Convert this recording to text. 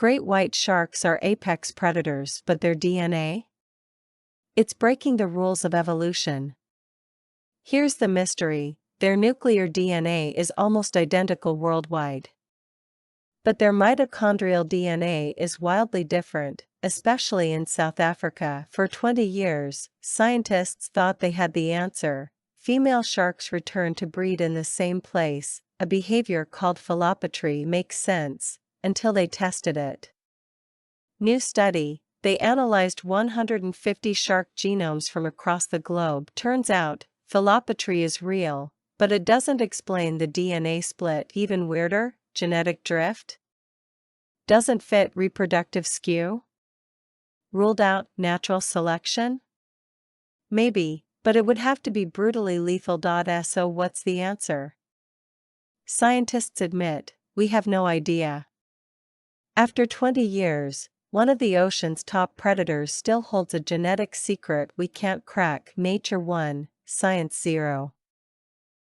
Great white sharks are apex predators, but their DNA? It's breaking the rules of evolution. Here's the mystery: their nuclear DNA is almost identical worldwide. But their mitochondrial DNA is wildly different, especially in South Africa. For 20 years, scientists thought they had the answer. Female sharks return to breed in the same place. A behavior called philopatry makes sense, until they tested it. New study: they analyzed 150 shark genomes from across the globe. Turns out, philopatry is real, but it doesn't explain the DNA split. Even weirder, genetic drift? Doesn't fit reproductive skew? Ruled out natural selection? Maybe, but it would have to be brutally lethal. So what's the answer? Scientists admit, we have no idea. After 20 years, one of the ocean's top predators still holds a genetic secret we can't crack. Nature 1, Science 0.